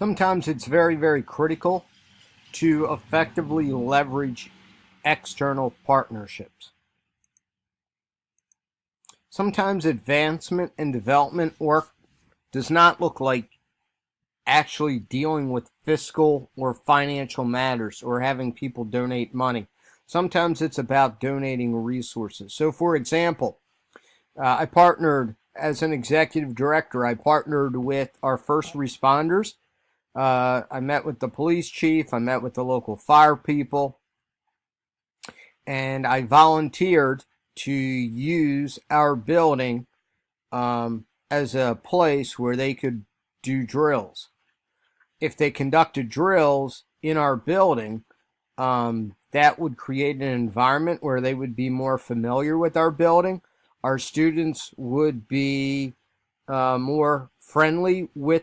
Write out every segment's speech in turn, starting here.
Sometimes it's very, very critical to effectively leverage external partnerships. Sometimes advancement and development work does not look like actually dealing with fiscal or financial matters or having people donate money. Sometimes it's about donating resources. So, for example, I partnered as an executive director. I partnered with our first responders. I met with the police chief. I met with the local fire people. And I volunteered to use our building as a place where they could do drills. If they conducted drills in our building, that would create an environment where they would be more familiar with our building. Our students would be more friendly with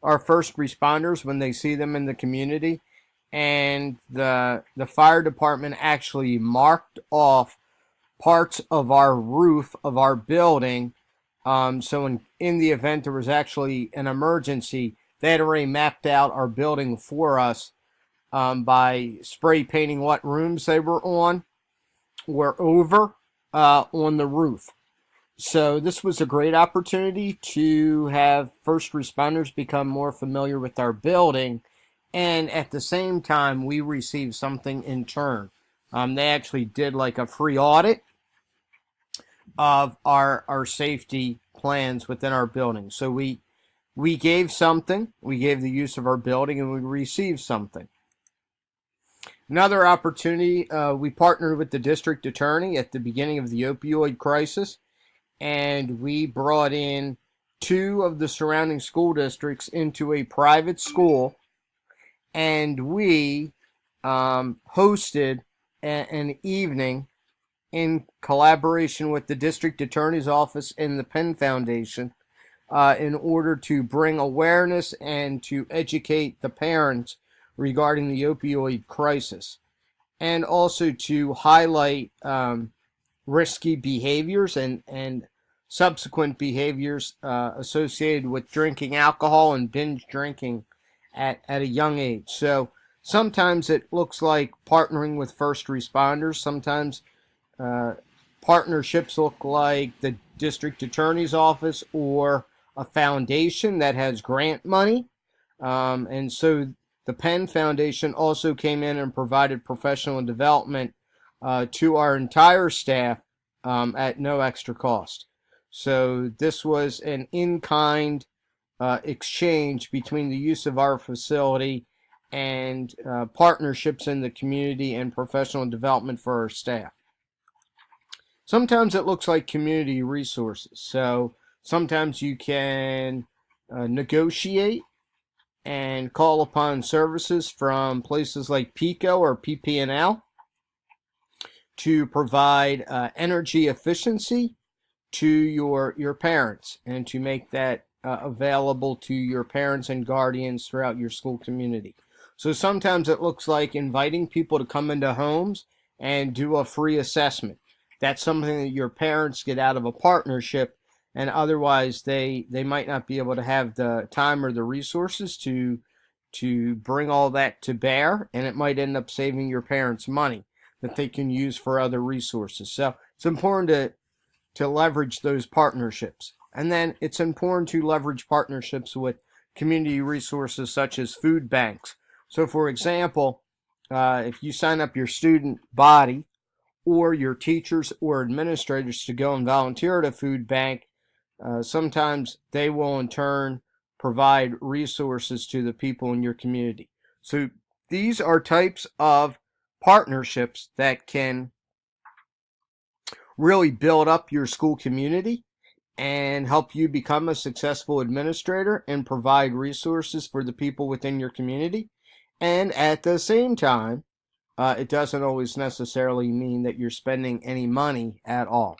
our first responders when they see them in the community. And the fire department actually marked off parts of our roof of our building. So in the event there was actually an emergency, they had already mapped out our building for us by spray painting what rooms they were on or over on the roof. So this was a great opportunity to have first responders become more familiar with our building, and at the same time we received something in turn. They actually did like a free audit of our safety plans within our building. So we gave something, we gave the use of our building, and we received something. Another opportunity, we partnered with the district attorney at the beginning of the opioid crisis, and we brought in 2 of the surrounding school districts into a private school, and we hosted an evening in collaboration with the district attorney's office and the Penn Foundation in order to bring awareness and to educate the parents regarding the opioid crisis, and also to highlight risky behaviors and subsequent behaviors associated with drinking alcohol and binge drinking at a young age. So sometimes it looks like partnering with first responders. Sometimes partnerships look like the district attorney's office or a foundation that has grant money. And so the Penn Foundation also came in and provided professional development to our entire staff at no extra cost. So this was an in-kind exchange between the use of our facility and partnerships in the community and professional development for our staff. Sometimes it looks like community resources. So sometimes you can negotiate and call upon services from places like PECO or PP&L to provide energy efficiency to your parents and to make that available to your parents and guardians throughout your school community. So sometimes it looks like inviting people to come into homes and do a free assessment. That's something that your parents get out of a partnership, and otherwise they might not be able to have the time or the resources to bring all that to bear, and it might end up saving your parents money that they can use for other resources. So it's important to leverage those partnerships. And then it's important to leverage partnerships with community resources such as food banks. So for example, if you sign up your student body or your teachers or administrators to go and volunteer at a food bank, sometimes they will in turn provide resources to the people in your community. So these are types of partnerships that can really build up your school community and help you become a successful administrator and provide resources for the people within your community. And at the same time, it doesn't always necessarily mean that you're spending any money at all.